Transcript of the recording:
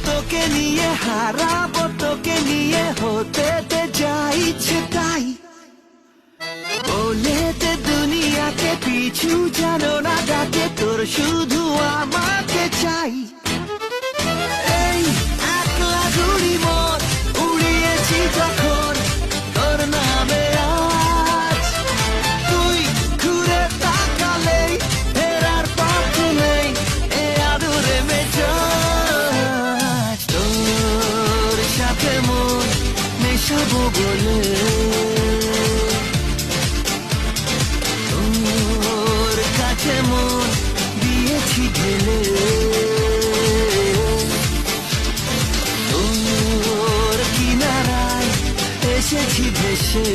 তোকে নিয়ে, হারাবো তোকে নিয়ে, হতে দে যা ইচ্ছে তাই। বলে দে দুনিয়াকে পিছু জানো না ডাকে, তোর শুধু আমাকে চাই। এই একলা ঘুড়ি মন উড়িয়েছি যখন তোর নামে আজ, তুই ঘুরে তাকালেই ফেরার পথ নেই এ আদুরে মেজাজ। তোর সাথে মন মেশাবো বলে, তোর কাছে মন দিয়েছি ঢেলে, তোর কিনারায় এসেছি ভেসে।